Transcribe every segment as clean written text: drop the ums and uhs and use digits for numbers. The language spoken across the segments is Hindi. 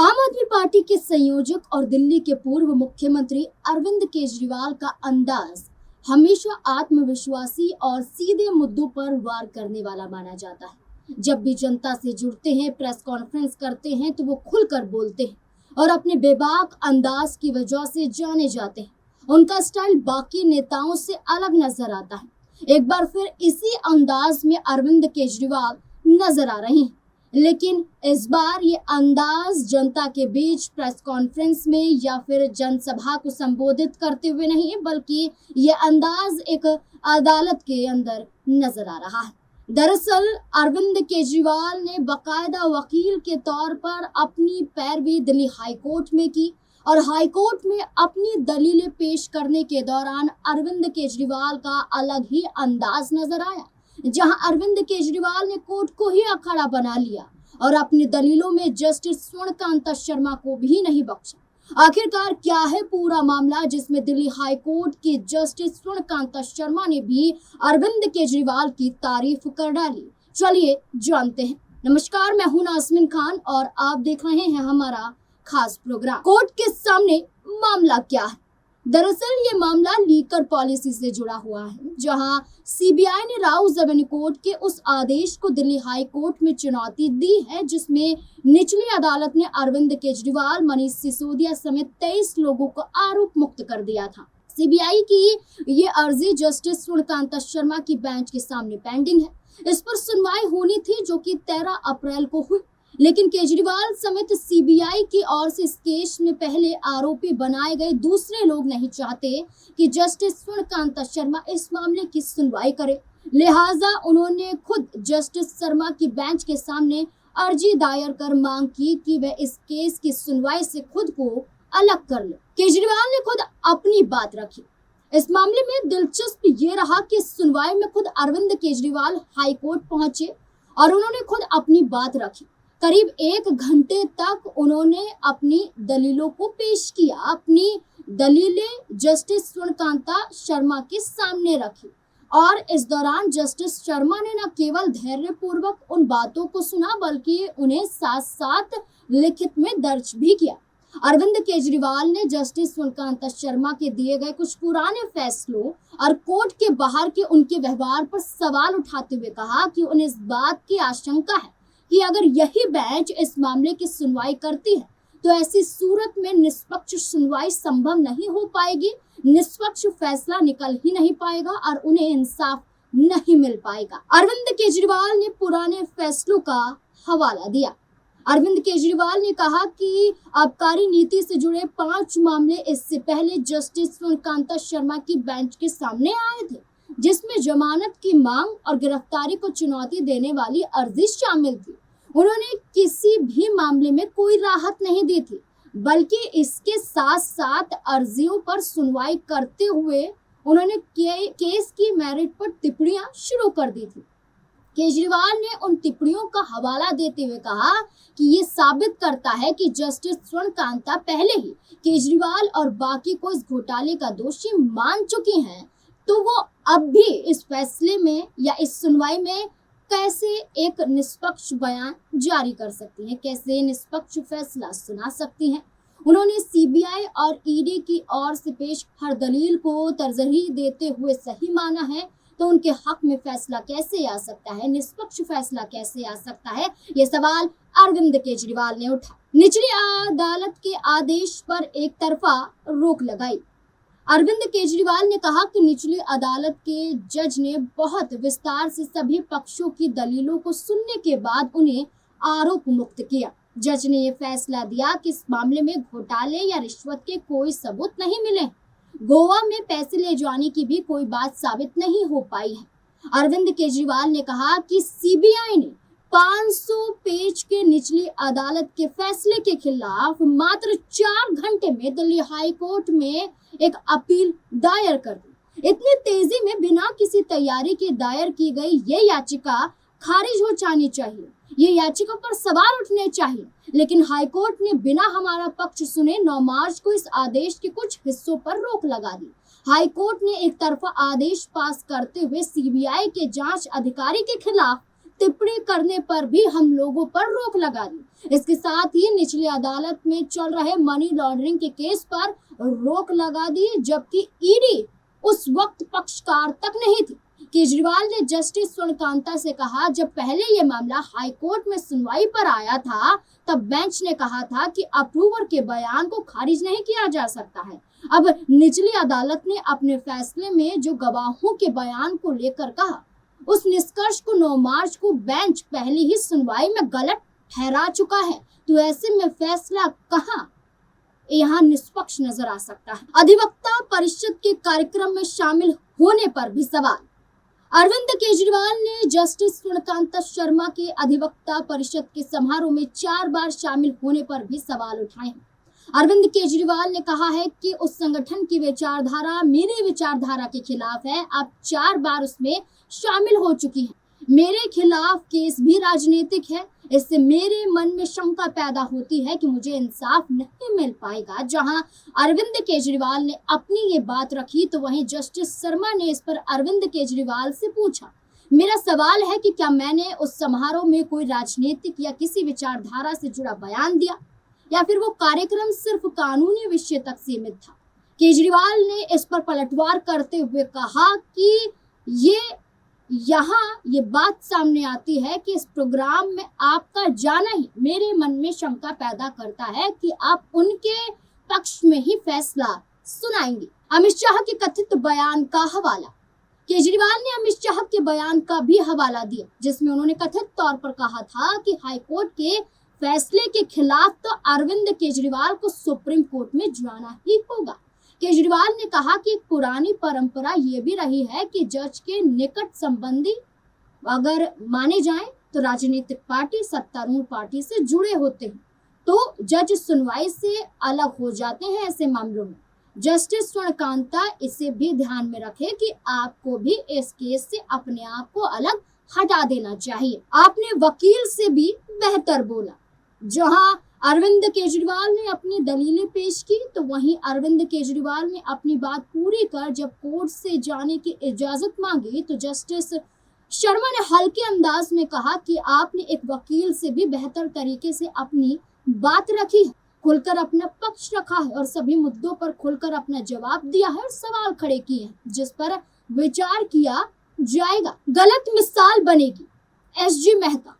आम आदमी पार्टी के संयोजक और दिल्ली के पूर्व मुख्यमंत्री अरविंद केजरीवाल का अंदाज हमेशा आत्मविश्वासी और सीधे मुद्दों पर वार करने वाला माना जाता है। जब भी जनता से जुड़ते हैं, प्रेस कॉन्फ्रेंस करते हैं तो वो खुलकर बोलते हैं और अपने बेबाक अंदाज की वजह से जाने जाते हैं। उनका स्टाइल बाकी नेताओं से अलग नजर आता है। एक बार फिर इसी अंदाज में अरविंद केजरीवाल नजर आ रहे हैं, लेकिन इस बार ये अंदाज जनता के बीच प्रेस कॉन्फ्रेंस में या फिर जनसभा को संबोधित करते हुए नहीं, बल्कि ये अंदाज एक अदालत के अंदर नजर आ रहा है। दरअसल अरविंद केजरीवाल ने बाकायदा वकील के तौर पर अपनी पैरवी दिल्ली हाई कोर्ट में की और हाई कोर्ट में अपनी दलीलें पेश करने के दौरान अरविंद केजरीवाल का अलग ही अंदाज नजर आया, जहां अरविंद केजरीवाल ने कोर्ट को ही अखाड़ा बना लिया और अपनी दलीलों में जस्टिस स्वर्णकांता शर्मा को भी नहीं बख्शा। आखिरकार क्या है पूरा मामला, जिसमें दिल्ली हाई कोर्ट की जस्टिस स्वर्णकांता शर्मा ने भी अरविंद केजरीवाल की तारीफ कर डाली। चलिए जानते हैं। नमस्कार, मैं हूं नाज़मीन खान और आप देख रहे हैं हमारा खास प्रोग्राम। कोर्ट के सामने मामला क्या है? दरअसल ये मामला लीकर पॉलिसी से जुड़ा हुआ है, जहां सीबीआई ने राउज एवेन्यू कोर्ट के उस आदेश को दिल्ली हाई कोर्ट में चुनौती दी है, जिसमें निचली अदालत ने अरविंद केजरीवाल, मनीष सिसोदिया समेत 23 लोगों को आरोप मुक्त कर दिया था। सीबीआई की ये अर्जी जस्टिस स्वर्णकांता शर्मा की बेंच के सामने पेंडिंग है। इस पर सुनवाई होनी थी, जो कि 13 अप्रैल को हुई, लेकिन केजरीवाल समेत सीबीआई की ओर से इस केस में पहले आरोपी बनाए गए दूसरे लोग नहीं चाहते कि जस्टिस स्वर्णकांता शर्मा इस मामले की सुनवाई करे। लिहाजा उन्होंने खुद जस्टिस शर्मा की बेंच के सामने अर्जी दायर कर मांग की कि वह इस केस की सुनवाई से खुद को अलग कर ले। केजरीवाल ने खुद अपनी बात रखी। इस मामले में दिलचस्प ये रहा कि सुनवाई में खुद अरविंद केजरीवाल हाई कोर्ट पहुंचे और उन्होंने खुद अपनी बात रखी। करीब 1 घंटे तक उन्होंने अपनी दलीलों को पेश किया। अपनी दलीलें जस्टिस स्वर्णकांता शर्मा के सामने रखी और इस दौरान जस्टिस शर्मा ने न केवल धैर्यपूर्वक उन बातों को सुना, बल्कि उन्हें साथ साथ लिखित में दर्ज भी किया। अरविंद केजरीवाल ने जस्टिस स्वर्णकांता शर्मा के दिए गए कुछ पुराने फैसलों और कोर्ट के बाहर के उनके व्यवहार पर सवाल उठाते हुए कहा कि उन्हें इस बात की आशंका है कि अगर यही बेंच इस मामले की सुनवाई करती है तो ऐसी सूरत में निष्पक्ष सुनवाई संभव नहीं हो पाएगी, निष्पक्ष फैसला निकल ही नहीं पाएगा और उन्हें इंसाफ नहीं मिल पाएगा। अरविंद केजरीवाल ने पुराने फैसलों का हवाला दिया। अरविंद केजरीवाल ने कहा कि आबकारी नीति से जुड़े 5 मामले इससे पहले जस्टिस स्वर्णकांता शर्मा की बेंच के सामने आए थे, जिसमें जमानत की मांग और गिरफ्तारी को चुनौती देने वाली अर्जी शामिल थी। उन्होंने किसी भी मामले में कोई राहत नहीं दी थी, बल्कि इसके साथ साथ अर्जियों पर सुनवाई करते हुए उन्होंने केस की मेरिट पर टिप्पणियां शुरू कर दी थी। केजरीवाल ने उन टिप्पणियों का हवाला देते हुए कहा कि ये साबित करता है कि जस्टिस स्वर्णकांता पहले ही केजरीवाल और बाकी को इस घोटाले का दोषी मान चुकी हैं, तो वो अब भी इस फैसले में या इस सुनवाई में कैसे एक निष्पक्ष बयान जारी कर सकती हैं, कैसे निष्पक्ष फैसला सुना सकती हैं। उन्होंने सीबीआई और ईडी की ओर से पेश हर दलील को तरजीह देते हुए सही माना है, तो उनके हक में फैसला कैसे आ सकता है, निष्पक्ष फैसला कैसे आ सकता है, ये सवाल अरविंद केजरीवाल ने उठाया। निचली अदालत के आदेश पर एक तरफा रोक लगाई। अरविंद केजरीवाल ने कहा कि निचली अदालत के जज ने बहुत विस्तार से सभी पक्षों की दलीलों को सुनने के बाद उन्हें आरोप मुक्त किया। जज ने यह फैसला दिया कि इस मामले में घोटाले या रिश्वत के कोई सबूत नहीं मिले। गोवा में पैसे ले जाने की भी कोई बात साबित नहीं हो पाई है। अरविंद केजरीवाल ने कहा कि सीबीआई ने 500 पेज के निचली अदालत के फैसले के खिलाफ मात्र 4 घंटे में दिल्ली हाई कोर्ट में एक अपील दायर कर दी। इतनी तेजी में बिना किसी तैयारी के दायर की गई ये याचिका खारिज हो जानी चाहिए। ये याचिका पर सवाल उठने चाहिए, लेकिन हाई कोर्ट ने बिना हमारा पक्ष सुने 9 मार्च को इस आदेश के कुछ हिस्सों पर रोक लगा दी। हाई कोर्ट ने एक तरफा आदेश पास करते हुए सीबीआई के जांच अधिकारी के खिलाफ टिप्पणी करने पर भी हम लोगों पर रोक लगा दी। इसके साथ ही निचली अदालत में चल रहे मनी लॉन्ड्रिंग के केस पर रोक लगा दी, जबकि ईडी उस वक्त पक्षकार तक नहीं थी। केजरीवाल ने जस्टिस स्वर्णकांता से कहा, जब पहले ये मामला हाई कोर्ट में सुनवाई पर आया था तब बेंच ने कहा था कि अप्रूवर के बयान को खारिज नहीं किया जा सकता है। अब निचली अदालत ने अपने फैसले में जो गवाहों के बयान को लेकर कहा, उस निष्कर्ष को 9 मार्च को बेंच पहली ही सुनवाई में गलत ठहरा चुका है। तो ऐसे में फैसला कहाँ यहाँ निष्पक्ष नजर आ सकता है। अधिवक्ता परिषद के कार्यक्रम में शामिल होने पर भी सवाल। अरविंद केजरीवाल ने जस्टिस स्वर्णकांता शर्मा के अधिवक्ता परिषद के समारोह में 4 बार शामिल होने पर भी सवाल उठाए हैं। अरविंद केजरीवाल ने कहा है कि उस संगठन की विचारधारा मेरी विचारधारा के खिलाफ है। अब 4 बार उसमें शामिल हो चुकी है। मेरे खिलाफ केस भी राजनीतिक है। इससे मेरे मन में शंका पैदा होती है कि मुझे इंसाफ नहीं मिल पाएगा। जहां अरविंद केजरीवाल ने अपनी ये बात रखी तो वहीं जस्टिस शर्मा ने इस पर अरविंद केजरीवाल से पूछा, मेरा सवाल है कि क्या मैंने उस समारोह में कोई राजनीतिक या किसी विचारधारा से जुड़ा बयान दिया या फिर वो कार्यक्रम सिर्फ कानूनी विषय तक सीमित था। केजरीवाल ने इस पर पलटवार करते हुए कहा कि ये बात सामने आती है कि इस प्रोग्राम में आपका जाना ही मेरे मन में शंका पैदा करता है कि आप उनके पक्ष में ही फैसला सुनाएंगे। अमित शाह के कथित बयान का हवाला। केजरीवाल ने अमित शाह के बयान का भी हवाला दिया, जिसमें उन्होंने कथित तौर पर कहा था कि हाईकोर्ट के फैसले के खिलाफ तो अरविंद केजरीवाल को सुप्रीम कोर्ट में जाना ही होगा। केजरीवाल ने कहा कि पुरानी परंपरा ये भी रही है कि जज के निकट संबंधी अगर माने जाएं तो राजनीतिक पार्टी सत्तारूढ़ पार्टी से जुड़े होते हैं, तो जज सुनवाई से अलग हो जाते हैं। ऐसे मामलों में जस्टिस स्वर्णकांता इसे भी ध्यान में रखे कि आपको भी इस केस से अपने आप को अलग हटा देना चाहिए। आपने वकील से भी बेहतर बोला। जहां अरविंद केजरीवाल ने अपनी दलीलें पेश की तो वहीं अरविंद केजरीवाल ने अपनी बात पूरी कर जब कोर्ट से जाने की इजाजत मांगी तो जस्टिस शर्मा ने हल्के अंदाज में कहा कि आपने एक वकील से भी बेहतर तरीके से अपनी बात रखी है, खुलकर अपना पक्ष रखा है और सभी मुद्दों पर खुलकर अपना जवाब दिया है और सवाल खड़े किए हैं जिस पर विचार किया जाएगा। गलत मिसाल बनेगी। एसजी मेहता।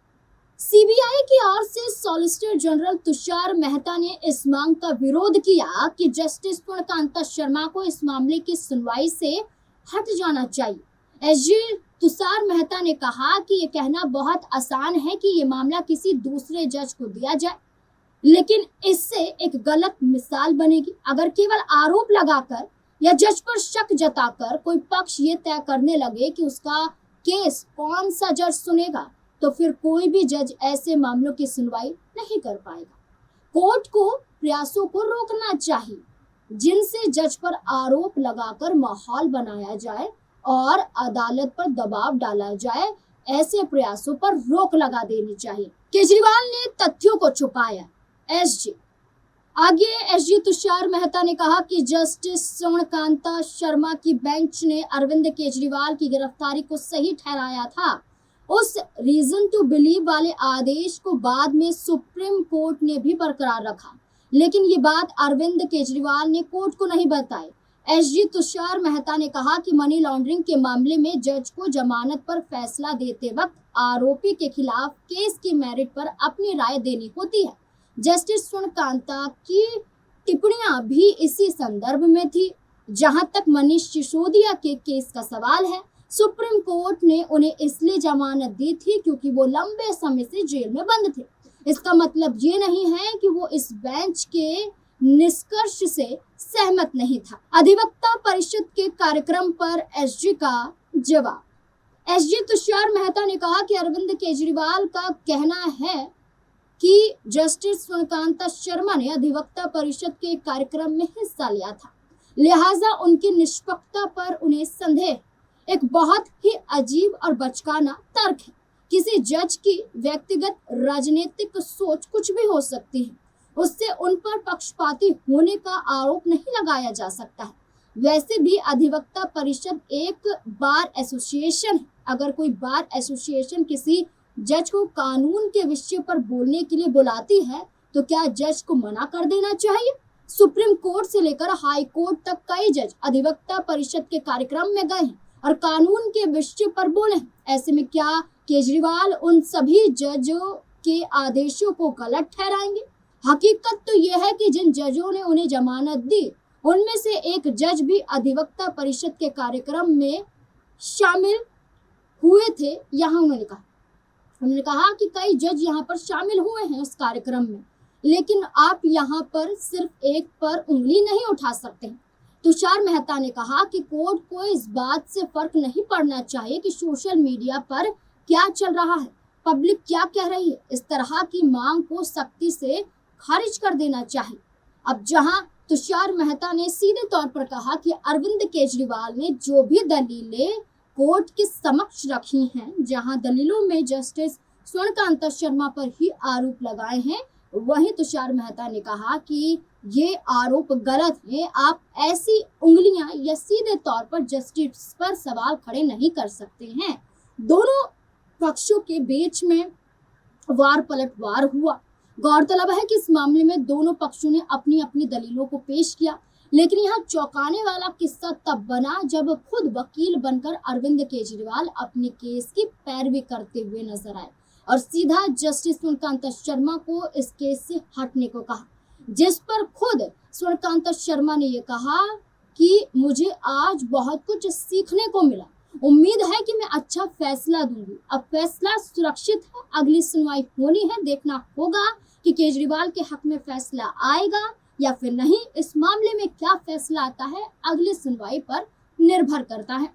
सीबीआई की ओर से सॉलिसिटर जनरल तुषार मेहता ने इस मांग का विरोध किया कि जस्टिस स्वर्णकांता शर्मा को इस मामले की सुनवाई से हट जाना चाहिए। एसजी तुषार मेहता ने कहा कि ये कहना बहुत आसान है कि ये मामला किसी दूसरे जज को दिया जाए, लेकिन इससे एक गलत मिसाल बनेगी। अगर केवल आरोप लगाकर या जज पर शक जताकर कोई पक्ष ये तय करने लगे कि उसका केस कौन सा जज सुनेगा तो फिर कोई भी जज ऐसे मामलों की सुनवाई नहीं कर पाएगा। कोर्ट को प्रयासों को रोकना चाहिए जिनसे जज पर आरोप लगाकर माहौल बनाया जाए और अदालत पर दबाव डाला जाए। ऐसे प्रयासों पर रोक लगा देनी चाहिए। केजरीवाल ने तथ्यों को छुपाया। एसजी तुषार मेहता ने कहा कि जस्टिस स्वर्णकांता शर्मा की बेंच ने अरविंद केजरीवाल की गिरफ्तारी को सही ठहराया था। उस रीजन टू बिलीव वाले आदेश को बाद में सुप्रीम कोर्ट ने भी बरकरार रखा, लेकिन ये बात अरविंद केजरीवाल ने कोर्ट को नहीं बताई। एसजी तुषार मेहता ने कहा कि मनी लॉन्ड्रिंग के मामले में जज को जमानत पर फैसला देते वक्त आरोपी के खिलाफ केस की मेरिट पर अपनी राय देनी होती है। जस्टिस स्वर्णकांता की टिप्पणियां भी इसी संदर्भ में थी। जहां तक मनीष सिसोदिया के केस का सवाल है, सुप्रीम कोर्ट ने उन्हें इसलिए जमानत दी थी क्योंकि वो लंबे समय से जेल में बंद थे। इसका मतलब ये नहीं है कि वो इस बेंच के निष्कर्ष से सहमत नहीं था। अधिवक्ता परिषद के कार्यक्रम पर एसजी का जवाब। एसजी तुषार मेहता ने कहा कि अरविंद केजरीवाल का कहना है कि जस्टिस स्वर्णकांता शर्मा ने अधिवक्ता परिषद के कार्यक्रम में हिस्सा लिया था, लिहाजा उनकी निष्पक्षता पर उन्हें संदेह। एक बहुत ही अजीब और बचकाना तर्क है। किसी जज की व्यक्तिगत राजनीतिक सोच कुछ भी हो सकती है, उससे उन पर पक्षपाती होने का आरोप नहीं लगाया जा सकता है। वैसे भी अधिवक्ता परिषद एक बार एसोसिएशन है। अगर कोई बार एसोसिएशन किसी जज को कानून के विषय पर बोलने के लिए बुलाती है तो क्या जज को मना कर देना चाहिए? सुप्रीम कोर्ट से लेकर हाई कोर्ट तक कई जज अधिवक्ता परिषद के कार्यक्रम में गए हैं और कानून के विषय पर बोले हैं। ऐसे में क्या केजरीवाल उन सभी जजों के आदेशों को गलत ठहराएंगे? हकीकत तो यह है कि जिन जजों ने उन्हें जमानत दी उनमें से एक जज भी अधिवक्ता परिषद के कार्यक्रम में शामिल हुए थे। उन्होंने कहा कि कई जज यहाँ पर शामिल हुए हैं उस कार्यक्रम में, लेकिन आप यहाँ पर सिर्फ एक पर उंगली नहीं उठा सकते। तुषार मेहता ने कहा कि कोर्ट को इस बात से फर्क नहीं पड़ना चाहिए कि सोशल मीडिया पर क्या चल रहा है, पब्लिक क्या कह रही है। इस तरह की मांग को सख्ती से खारिज कर देना चाहिए। अब जहां तुषार मेहता ने सीधे तौर पर कहा कि अरविंद केजरीवाल ने जो भी दलीलें कोर्ट के समक्ष रखी हैं, जहां दलीलों में जस्टिस स्वर्णकांता शर्मा पर ही आरोप लगाए हैं, वहीं तुषार मेहता ने कहा कि ये आरोप गलत है। आप ऐसी उंगलियां या सीधे तौर पर जस्टिस पर सवाल खड़े नहीं कर सकते हैं। दोनों पक्षों के बीच में वार पलटवार हुआ। गौरतलब है कि इस मामले में दोनों पक्षों ने अपनी अपनी दलीलों को पेश किया, लेकिन यहाँ चौंकाने वाला किस्सा तब बना जब खुद वकील बनकर अरविंद केजरीवाल अपने केस की पैरवी करते हुए नजर आए और सीधा जस्टिस स्वर्णकांता शर्मा को इस केस से हटने को कहा, जिस पर खुद स्वर्णकांता शर्मा ने ये कहा कि मुझे आज बहुत कुछ सीखने को मिला। उम्मीद है कि मैं अच्छा फैसला दूंगी। अब फैसला सुरक्षित है, अगली सुनवाई होनी है। देखना होगा कि केजरीवाल के हक में फैसला आएगा या फिर नहीं। इस मामले में क्या फैसला आता है, अगली सुनवाई पर निर्भर करता है।